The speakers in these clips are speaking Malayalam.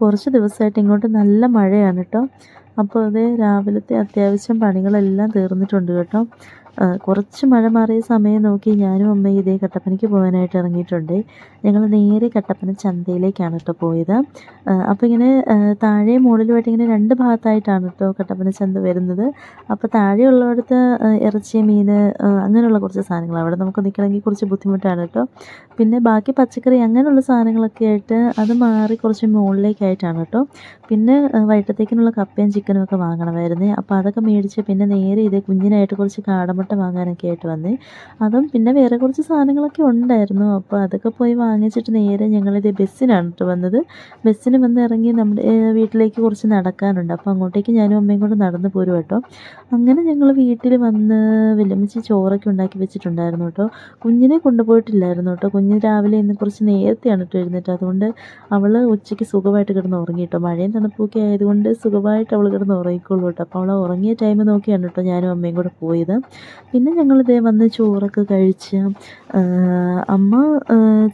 കുറച്ച് ദിവസമായിട്ട് ഇങ്ങോട്ട് നല്ല മഴയാണ് കേട്ടോ. അപ്പോൾ അതേ രാവിലത്തെ അത്യാവശ്യം പണികളെല്ലാം തീർന്നിട്ടുണ്ട് കേട്ടോ. കുറച്ച് മഴ മാറിയ സമയം നോക്കി ഞാനും അമ്മയും ഇതേ കട്ടപ്പനയ്ക്ക് പോകാനായിട്ട് ഇറങ്ങിയിട്ടുണ്ട്. ഞങ്ങൾ നേരെ കട്ടപ്പന ചന്തയിലേക്കാണ് കേട്ടോ പോയത്. അപ്പോൾ ഇങ്ങനെ താഴെയും മുകളിലുമായിട്ട് ഇങ്ങനെ 2 ഭാഗത്തായിട്ടാണ് കേട്ടോ കട്ടപ്പന ചന്ത വരുന്നത്. അപ്പോൾ താഴെയുള്ളിടത്ത് ഇറച്ചി, മീൻ അങ്ങനെയുള്ള കുറച്ച് സാധനങ്ങൾ അവിടെ നമുക്ക് നിൽക്കണമെങ്കിൽ കുറച്ച് ബുദ്ധിമുട്ടാണ് കേട്ടോ. പിന്നെ ബാക്കി പച്ചക്കറി അങ്ങനെയുള്ള സാധനങ്ങളൊക്കെ ആയിട്ട് അത് മാറി കുറച്ച് മുകളിലേക്കായിട്ടാണ് കേട്ടോ. പിന്നെ വൈകിട്ടത്തേക്കിനുള്ള കപ്പയും ചിക്കനും ഒക്കെ വാങ്ങണമായിരുന്നേ. അപ്പോൾ അതൊക്കെ മേടിച്ച് പിന്നെ നേരെ ഇതേ കുഞ്ഞിനായിട്ട് കുറച്ച് കാടമുട്ട വാങ്ങാനൊക്കെ ആയിട്ട് വന്നേ. അതും പിന്നെ വേറെ കുറച്ച് സാധനങ്ങളൊക്കെ ഉണ്ടായിരുന്നു. അപ്പോൾ അതൊക്കെ പോയി വാങ്ങിച്ചിട്ട് നേരെ ഞങ്ങളിത് ബസ്സിനാണ് കേട്ടോ വന്നത്. ബസ്സിന് വന്ന് ഇറങ്ങി നമ്മുടെ വീട്ടിലേക്ക് കുറച്ച് നടക്കാനുണ്ട്. അപ്പോൾ അങ്ങോട്ടേക്ക് ഞാനും അമ്മയും കൂടെ നടന്ന് പോരും കേട്ടോ. അങ്ങനെ ഞങ്ങൾ വീട്ടിൽ വന്ന് വല്യമ്മച്ചി ചോറൊക്കെ ഉണ്ടാക്കി വെച്ചിട്ടുണ്ടായിരുന്നു കേട്ടോ. കുഞ്ഞിനെ കൊണ്ടുപോയിട്ടില്ലായിരുന്നു കേട്ടോ. കുഞ്ഞ് രാവിലെ ഇന്ന് കുറച്ച് നേരത്തെയാണ് കേട്ടോ എഴുന്നേറ്റ്. അതുകൊണ്ട് അവൾ ഉച്ചയ്ക്ക് സുഖമായിട്ട് കിടന്ന് ഉറങ്ങി കേട്ടോ. മഴയും തണുപ്പൊക്കെ ആയതുകൊണ്ട് സുഖമായിട്ട് അവൾ കിടന്ന് ഉറങ്ങിക്കോളൂ കേട്ടോ. അപ്പോൾ അവൾ ഉറങ്ങിയ ടൈം നോക്കിയാണ് കേട്ടോ ഞാനും അമ്മയും കൂടെ പോയത്. പിന്നെ ഞങ്ങളിതേ വന്ന് ചോറൊക്കെ കഴിച്ച് അമ്മ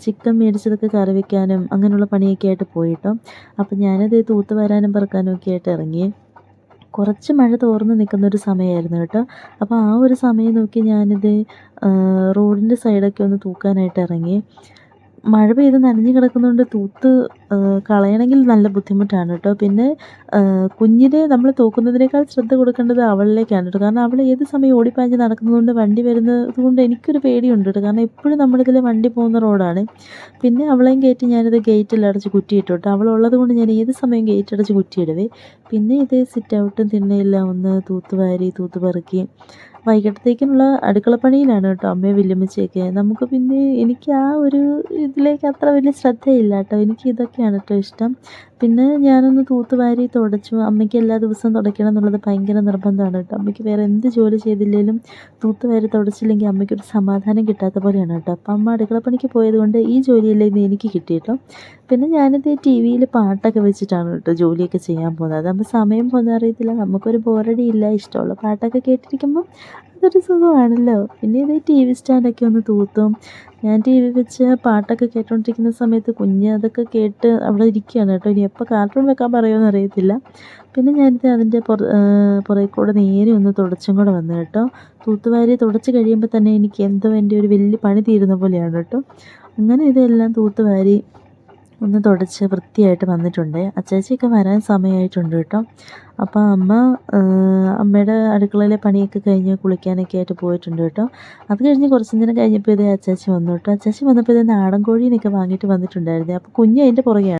ചിക്കൻ മേടിച്ചതൊക്കെ കറി വയ്ക്കാനും അങ്ങനെയുള്ള പണിയൊക്കെ ആയിട്ട് പോയിട്ടോ. അപ്പം ഞാനത് തൂത്ത് വരാനും പറക്കാനും ഒക്കെ ആയിട്ട് ഇറങ്ങി. കുറച്ച് മഴ തോർന്ന് നിൽക്കുന്നൊരു സമയമായിരുന്നു കേട്ടോ. അപ്പോൾ ആ ഒരു സമയം നോക്കി ഞാനിത് റോഡിൻ്റെ സൈഡൊക്കെ ഒന്ന് തൂക്കാനായിട്ട് ഇറങ്ങി. മഴ പെയ്ത് നനഞ്ഞ് കിടക്കുന്നതുകൊണ്ട് തൂത്ത് കളയണമെങ്കിൽ നല്ല ബുദ്ധിമുട്ടാണ് കേട്ടോ. പിന്നെ കുഞ്ഞിനെ നമ്മൾ തൂക്കുന്നതിനേക്കാൾ ശ്രദ്ധ കൊടുക്കേണ്ടത് അവളിലേക്കാണ് കേട്ടോ. കാരണം അവൾ ഏത് സമയം ഓടിപ്പാഞ്ഞ് നടക്കുന്നതുകൊണ്ട് വണ്ടി വരുന്നത് കൊണ്ട് എനിക്കൊരു പേടിയുണ്ട് കേട്ടോ. കാരണം എപ്പോഴും നമ്മുടെ ഇതിൽ വണ്ടി പോകുന്ന റോഡാണ്. പിന്നെ അവളെയും കയറ്റി ഞാനിത് ഗേറ്റെല്ലാം അടച്ച് കുറ്റിയിട്ടു കേട്ടോ. അവളുള്ളത് കൊണ്ട് ഞാൻ ഏത് സമയം ഗേറ്റ് അടച്ച് കുറ്റിയിടുവേ. പിന്നെ ഇത് സിറ്റ് ഔട്ടും തിണ്ണയെല്ലാം ഒന്ന് തൂത്തുവാരി തൂത്തുപെറുക്കി വൈകിട്ടത്തേക്കിനുള്ള അടുക്കളപ്പണിയിലാണ് കേട്ടോ അമ്മയും വല്യമ്മച്ചിയൊക്കെ. നമുക്ക് പിന്നെ എനിക്ക് ആ ഒരു ഇതിലേക്ക് അത്ര വലിയ ശ്രദ്ധയില്ല കേട്ടോ. എനിക്ക് ഇതൊക്കെയാണ് കേട്ടോ ഇഷ്ടം. പിന്നെ ഞാനൊന്ന് തൂത്തുവാരി തുടച്ചു. അമ്മയ്ക്ക് എല്ലാ ദിവസവും തുടയ്ക്കണം എന്നുള്ളത് ഭയങ്കര നിർബന്ധമാണ് കേട്ടോ. അമ്മയ്ക്ക് വേറെ എന്ത് ജോലി ചെയ്തില്ലെങ്കിലും തൂത്തുവാരി തുടച്ചില്ലെങ്കിൽ അമ്മയ്ക്കൊരു സമാധാനം കിട്ടാത്ത പോലെയാണ് കേട്ടോ. അപ്പം അമ്മ അടുക്കളപ്പണിക്ക് പോയതുകൊണ്ട് ഈ ജോലിയെല്ലാം ഇന്ന് എനിക്ക് കിട്ടി കേട്ടോ. പിന്നെ ഞാനിത് ടി വിയിൽ പാട്ടൊക്കെ വെച്ചിട്ടാണ് കേട്ടോ ജോലിയൊക്കെ ചെയ്യാൻ പോകുന്നത്. അതാകുമ്പോൾ സമയം പോകുന്ന അറിയത്തില്ല, നമുക്കൊരു ബോറടിയില്ല. ഇഷ്ടമുള്ള പാട്ടൊക്കെ കേട്ടിരിക്കുമ്പം അതൊരു സുഖമാണല്ലോ. പിന്നെ ഇത് ടി വി സ്റ്റാൻഡൊക്കെ ഒന്ന് തൂത്തും. ഞാൻ ടി വി വെച്ച് പാട്ടൊക്കെ കേട്ടോണ്ടിരിക്കുന്ന സമയത്ത് കുഞ്ഞ് അതൊക്കെ കേട്ട് അവിടെ ഇരിക്കുകയാണ് കേട്ടോ. ഇനി എപ്പോൾ കാർട്ടൂൺ വെക്കാൻ പറയുമെന്ന് അറിയത്തില്ല. പിന്നെ ഞാനിത് അതിൻ്റെ പുറകെ കൂടെ നേരെ ഒന്ന് തുടച്ചും കൂടെ വന്നു കേട്ടോ. തൂത്തുവാരി തുടച്ച് കഴിയുമ്പോൾ തന്നെ എനിക്ക് എന്തോ എൻ്റെ ഒരു വലിയ പണി തീരുന്ന പോലെയാണ് കേട്ടോ. അങ്ങനെ ഇതെല്ലാം തൂത്തുവാരി ഒന്ന് തുടച്ച് വൃത്തിയായിട്ട് വന്നിട്ടുണ്ട്. അച്ചാച്ചിയൊക്കെ വരാൻ സമയമായിട്ടുണ്ട് കേട്ടോ. അപ്പോൾ അമ്മയുടെ അടുക്കളയിലെ പണിയൊക്കെ കഴിഞ്ഞ് കുളിക്കാനൊക്കെ ആയിട്ട് പോയിട്ടുണ്ട് കേട്ടോ. അത് കഴിഞ്ഞ് കുറച്ച് നേരം കഴിഞ്ഞപ്പോൾ ഇത് അച്ചാച്ചി വന്നു കേട്ടോ. അച്ചാച്ചി വന്നപ്പോൾ ഇത് നാടൻ കോഴീനൊക്കെ വാങ്ങിയിട്ട് വന്നിട്ടുണ്ടായിരുന്നു. അപ്പോൾ കുഞ്ഞ് അതിൻ്റെ പുറകെയാണ്.